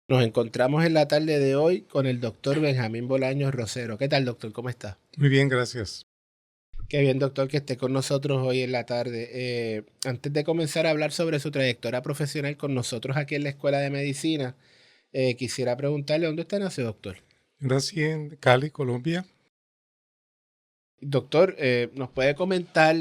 Nos encontramos en la tarde de hoy con el doctor Benjamín Bolaños Rosero. ¿Qué tal, doctor? ¿Cómo está? Muy bien, gracias. Qué bien, doctor, que esté con nosotros hoy en la tarde. Antes de comenzar a hablar sobre su trayectoria profesional con nosotros aquí en la Escuela de Medicina, quisiera preguntarle dónde usted nació, doctor. Nací en Cali, Colombia. Doctor, ¿nos puede comentar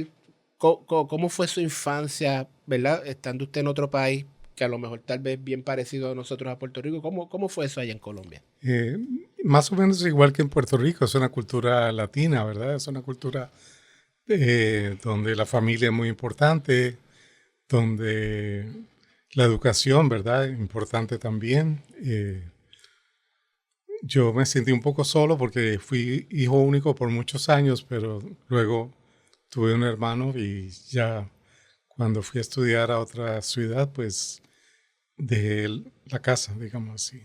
cómo fue su infancia, ¿verdad? Estando usted en otro país, que a lo mejor tal vez bien parecido a nosotros a Puerto Rico. ¿Cómo fue eso allá en Colombia? eh, Más o menos igual que en Puerto Rico, es una cultura latina, ¿verdad? Es una cultura donde la familia es muy importante, donde la educación, ¿verdad? Importante también. Yo me sentí un poco solo porque fui hijo único por muchos años, pero luego tuve un hermano y ya cuando fui a estudiar a otra ciudad, pues dejé la casa, digamos así.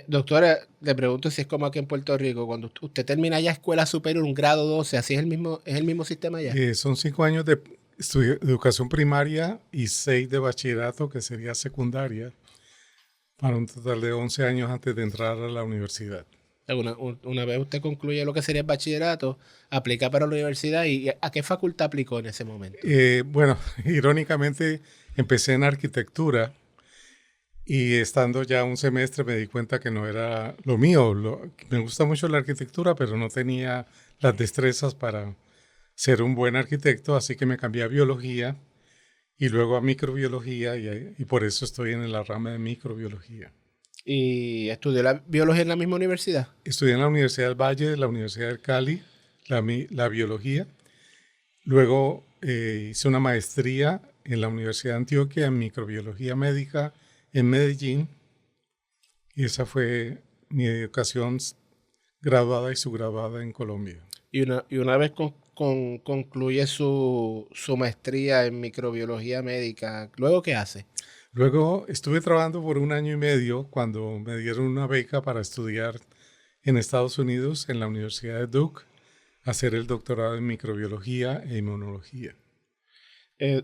Doctora, le pregunto si es como aquí en Puerto Rico, cuando usted termina ya escuela superior, un grado 12, así es el mismo sistema ya. Son 5 años de educación primaria y 6 de bachillerato, que sería secundaria, para un total de 11 años antes de entrar a la universidad. Una vez usted concluye lo que sería el bachillerato, aplica para la universidad y ¿a qué facultad aplicó en ese momento? Bueno, irónicamente empecé en arquitectura y estando ya un semestre me di cuenta que no era lo mío. Me gusta mucho la arquitectura, pero no tenía las destrezas para ser un buen arquitecto, así que me cambié a biología y luego a microbiología y por eso estoy en la rama de microbiología. ¿Y estudió la biología en la misma universidad? Estudié en la Universidad del Valle, la Universidad del Cali, la biología. Luego hice una maestría en la Universidad de Antioquia en microbiología médica en Medellín. Y esa fue mi educación graduada y subgraduada en Colombia. Y una vez concluye su maestría en microbiología médica, ¿luego qué hace? Luego estuve trabajando por un año y medio cuando me dieron una beca para estudiar en Estados Unidos en la Universidad de Duke, hacer el doctorado en microbiología e inmunología.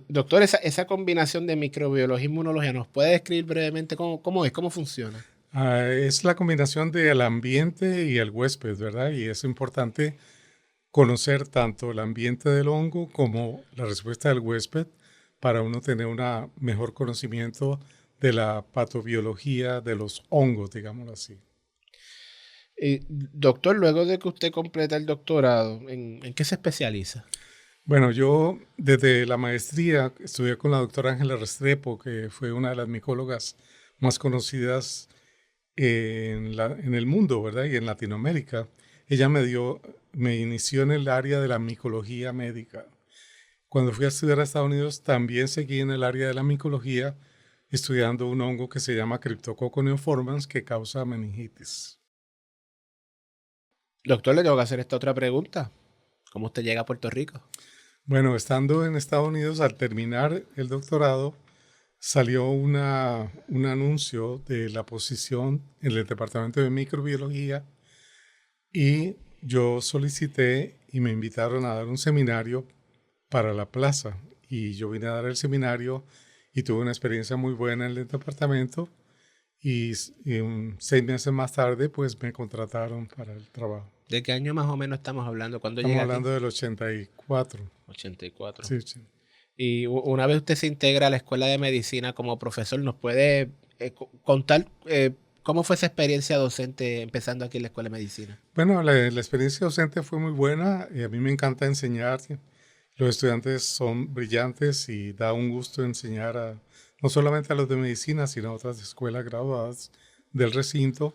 Doctor, esa combinación de microbiología e inmunología, ¿nos puede describir brevemente cómo es, cómo funciona? Es la combinación del ambiente y el huésped, ¿verdad? Y es importante conocer tanto el ambiente del hongo como la respuesta del huésped para uno tener un mejor conocimiento de la patobiología de los hongos, digámoslo así. Doctor, luego de que usted completa el doctorado, ¿en qué se especializa? Bueno, yo desde la maestría estudié con la doctora Ángela Restrepo, que fue una de las micólogas más conocidas en el mundo, ¿verdad? Y en Latinoamérica. Ella me inició en el área de la micología médica. Cuando fui a estudiar a Estados Unidos, también seguí en el área de la micología, estudiando un hongo que se llama Cryptococcus neoformans, que causa meningitis. Doctor, le tengo que hacer esta otra pregunta. ¿Cómo usted llega a Puerto Rico? Bueno, estando en Estados Unidos, al terminar el doctorado, salió un anuncio de la posición en el departamento de microbiología y yo solicité y me invitaron a dar un seminario para la plaza. Y yo vine a dar el seminario y tuve una experiencia muy buena en el departamento y 6 meses más tarde pues me contrataron para el trabajo. ¿De qué año más o menos estamos hablando? ¿Cuándo Estamos llega aquí? hablando del 84. 84. Sí, sí. Y una vez usted se integra a la Escuela de Medicina como profesor, ¿nos puede contar cómo fue esa experiencia docente empezando aquí en la Escuela de Medicina? Bueno, la experiencia docente fue muy buena y a mí me encanta enseñar. Los estudiantes son brillantes y da un gusto enseñar no solamente a los de medicina, sino a otras escuelas graduadas del recinto.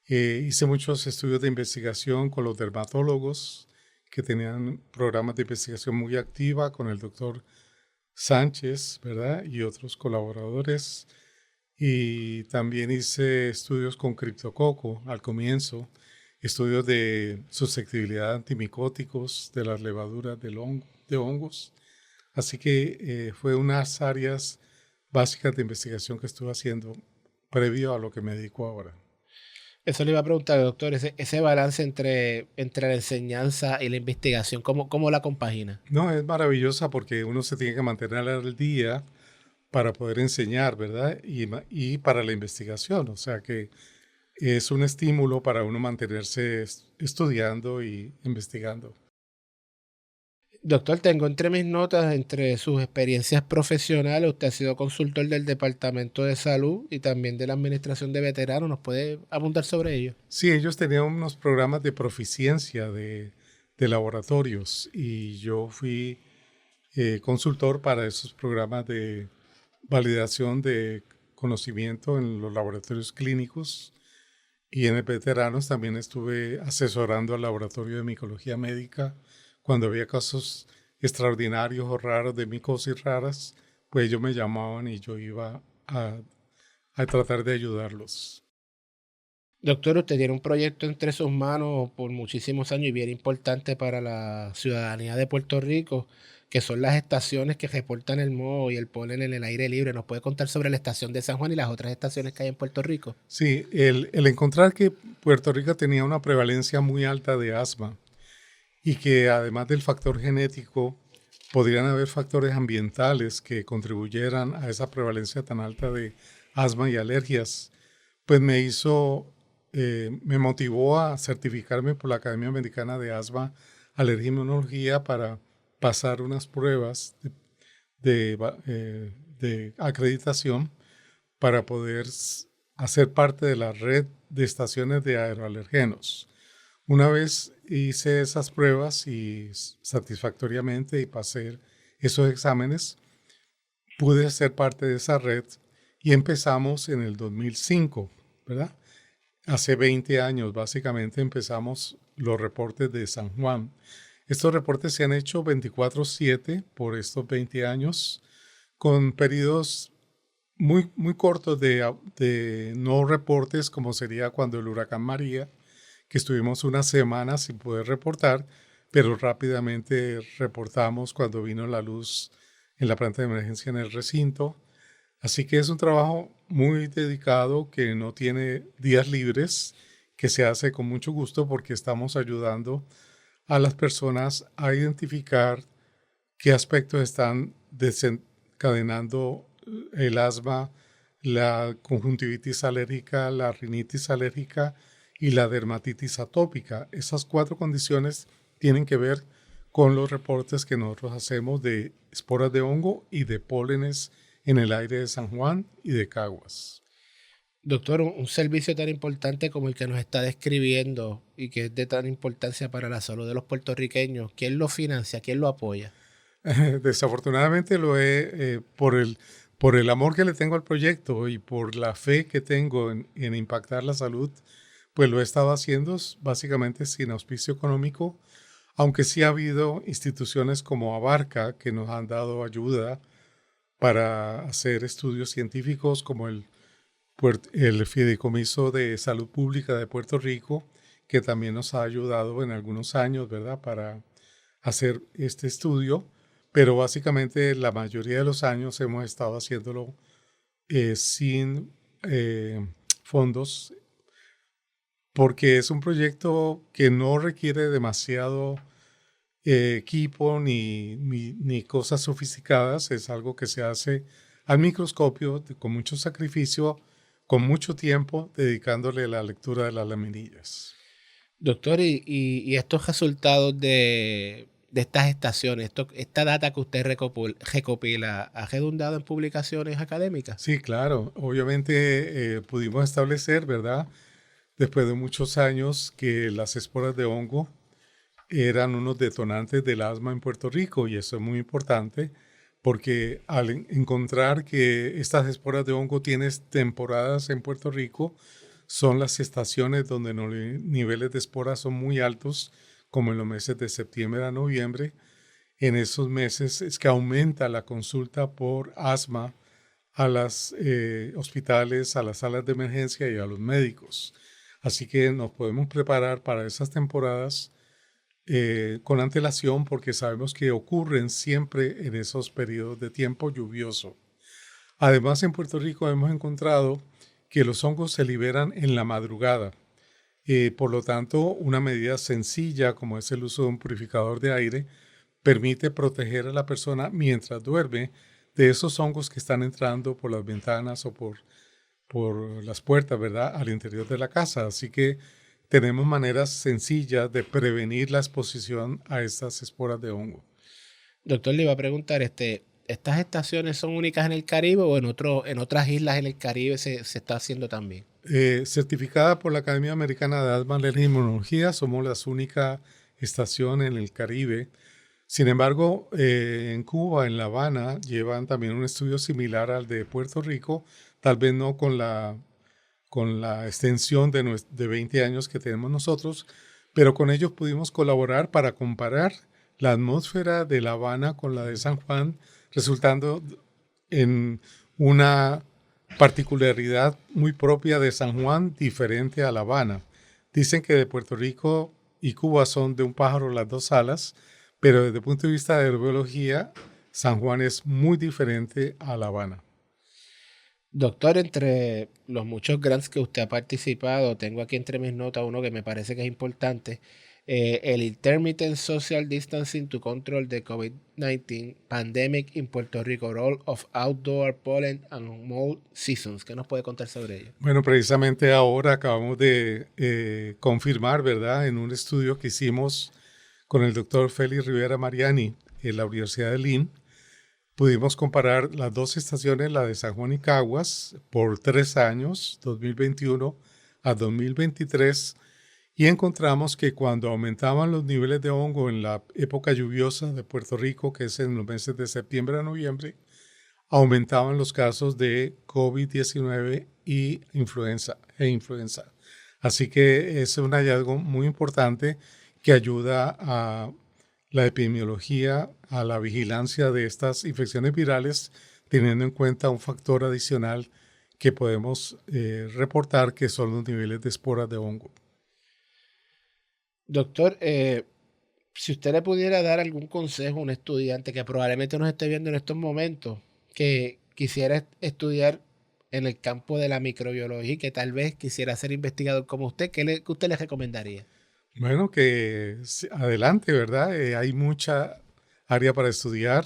Hice muchos estudios de investigación con los dermatólogos que tenían programas de investigación muy activa con el doctor Sánchez, ¿verdad? Y otros colaboradores. Y también hice estudios con criptococo al comienzo, estudios de susceptibilidad a antimicóticos de las levaduras de hongos. Así que fue unas áreas básicas de investigación que estuve haciendo previo a lo que me dedico ahora. Eso le iba a preguntar, doctor, ese balance entre la enseñanza y la investigación, ¿cómo la compagina? No, es maravillosa porque uno se tiene que mantener al día para poder enseñar, ¿verdad? Y para la investigación. O sea que es un estímulo para uno mantenerse estudiando y investigando. Doctor, tengo entre mis notas, entre sus experiencias profesionales, usted ha sido consultor del Departamento de Salud y también de la Administración de Veteranos. ¿Nos puede abundar sobre ello? Sí, ellos tenían unos programas de proficiencia de laboratorios y yo fui consultor para esos programas de validación de conocimiento en los laboratorios clínicos y en el veteranos también estuve asesorando al laboratorio de micología médica cuando había casos extraordinarios o raros de micosis raras, pues ellos me llamaban y yo iba a tratar de ayudarlos. Doctor, usted tiene un proyecto entre sus manos por muchísimos años y bien importante para la ciudadanía de Puerto Rico, que son las estaciones que reportan el moho y el polen en el aire libre. ¿Nos puede contar sobre la estación de San Juan y las otras estaciones que hay en Puerto Rico? Sí, el encontrar que Puerto Rico tenía una prevalencia muy alta de asma y que además del factor genético, podrían haber factores ambientales que contribuyeran a esa prevalencia tan alta de asma y alergias, pues me motivó a certificarme por la Academia Americana de Asma, Alergia y Inmunología para pasar unas pruebas de acreditación para poder hacer parte de la red de estaciones de aeroalergenos. Una vez hice esas pruebas y satisfactoriamente y pasé esos exámenes, pude ser parte de esa red y empezamos en el 2005, ¿verdad? Hace 20 años básicamente empezamos los reportes de San Juan. Estos reportes se han hecho 24/7 por estos 20 años con periodos muy cortos de no reportes, como sería cuando el huracán María, que estuvimos una semana sin poder reportar, pero rápidamente reportamos cuando vino la luz en la planta de emergencia en el recinto. Así que es un trabajo muy dedicado que no tiene días libres, que se hace con mucho gusto porque estamos ayudando a las personas a identificar qué aspectos están desencadenando el asma, la conjuntivitis alérgica, la rinitis alérgica y la dermatitis atópica. Esas cuatro condiciones tienen que ver con los reportes que nosotros hacemos de esporas de hongo y de pólenes en el aire de San Juan y de Caguas. Doctor, un servicio tan importante como el que nos está describiendo y que es de tan importancia para la salud de los puertorriqueños, ¿quién lo financia? ¿Quién lo apoya? Desafortunadamente por el amor que le tengo al proyecto y por la fe que tengo en impactar la salud, pues lo he estado haciendo básicamente sin auspicio económico, aunque sí ha habido instituciones como Abarca que nos han dado ayuda para hacer estudios científicos como el Fideicomiso de Salud Pública de Puerto Rico, que también nos ha ayudado en algunos años, ¿verdad?, para hacer este estudio, pero básicamente la mayoría de los años hemos estado haciéndolo sin fondos, porque es un proyecto que no requiere demasiado equipo ni cosas sofisticadas, es algo que se hace al microscopio con mucho sacrificio, con mucho tiempo, dedicándole la lectura de las laminillas. Doctor, y estos resultados de estas estaciones, esta data que usted recopila, ¿ha redundado en publicaciones académicas? Sí, claro, obviamente pudimos establecer, ¿verdad?, después de muchos años que las esporas de hongo eran unos detonantes del asma en Puerto Rico y eso es muy importante porque al encontrar que estas esporas de hongo tienen temporadas en Puerto Rico, son las estaciones donde los niveles de esporas son muy altos, como en los meses de septiembre a noviembre. En esos meses es que aumenta la consulta por asma a los hospitales, a las salas de emergencia y a los médicos. Así que nos podemos preparar para esas temporadas con antelación porque sabemos que ocurren siempre en esos periodos de tiempo lluvioso. Además, en Puerto Rico hemos encontrado que los hongos se liberan en la madrugada. Por lo tanto, una medida sencilla como es el uso de un purificador de aire permite proteger a la persona mientras duerme de esos hongos que están entrando por las ventanas o por las puertas, ¿verdad?, al interior de la casa. Así que tenemos maneras sencillas de prevenir la exposición a estas esporas de hongo. Doctor, le iba a preguntar, ¿estas estaciones son únicas en el Caribe o en otras islas en el Caribe se está haciendo también? Certificada por la Academia Americana de Asma, Alergia e Inmunología, somos la única estación en el Caribe. Sin embargo, en Cuba, en La Habana, llevan también un estudio similar al de Puerto Rico, tal vez no con la extensión de 20 años que tenemos nosotros, pero con ellos pudimos colaborar para comparar la atmósfera de La Habana con la de San Juan, resultando en una particularidad muy propia de San Juan, diferente a La Habana. Dicen que de Puerto Rico y Cuba son de un pájaro las dos alas, pero desde el punto de vista de biología, San Juan es muy diferente a La Habana. Doctor, entre los muchos grants que usted ha participado, tengo aquí entre mis notas uno que me parece que es importante, el Intermittent Social Distancing to Control the COVID-19 Pandemic in Puerto Rico, Role of Outdoor Pollen and Mold Seasons. ¿Qué nos puede contar sobre ello? Bueno, precisamente ahora acabamos de confirmar, ¿verdad?, en un estudio que hicimos con el doctor Félix Rivera Mariani en la Universidad de Lynn, pudimos comparar las dos estaciones, la de San Juan y Caguas, por 3 años, 2021 a 2023, y encontramos que cuando aumentaban los niveles de hongo en la época lluviosa de Puerto Rico, que es en los meses de septiembre a noviembre, aumentaban los casos de COVID-19 y influenza. Así que es un hallazgo muy importante que ayuda a la epidemiología, a la vigilancia de estas infecciones virales, teniendo en cuenta un factor adicional que podemos reportar, que son los niveles de esporas de hongo. Doctor, si usted le pudiera dar algún consejo a un estudiante que probablemente nos esté viendo en estos momentos, que quisiera estudiar en el campo de la microbiología y que tal vez quisiera ser investigador como usted, ¿qué usted le recomendaría? Bueno, que adelante, ¿verdad? Hay mucha área para estudiar.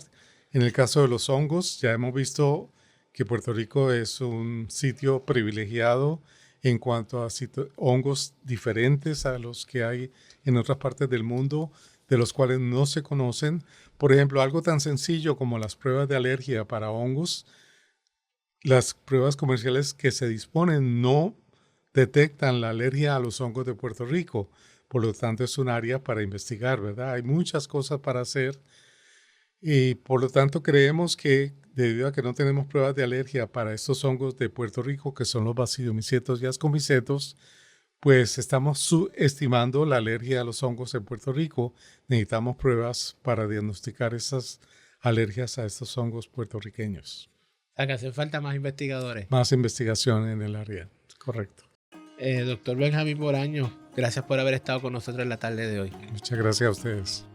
En el caso de los hongos, ya hemos visto que Puerto Rico es un sitio privilegiado en cuanto a hongos diferentes a los que hay en otras partes del mundo, de los cuales no se conocen. Por ejemplo, algo tan sencillo como las pruebas de alergia para hongos, las pruebas comerciales que se disponen no detectan la alergia a los hongos de Puerto Rico. Por lo tanto, es un área para investigar, ¿verdad? Hay muchas cosas para hacer y por lo tanto creemos que debido a que no tenemos pruebas de alergia para estos hongos de Puerto Rico, que son los basidiomycetos y ascomycetos, pues estamos subestimando la alergia a los hongos en Puerto Rico. Necesitamos pruebas para diagnosticar esas alergias a estos hongos puertorriqueños. O sea, que hacen falta más investigadores. Más investigación en el área, correcto. Doctor Benjamín Bolaños, gracias por haber estado con nosotros en la tarde de hoy. Muchas gracias a ustedes.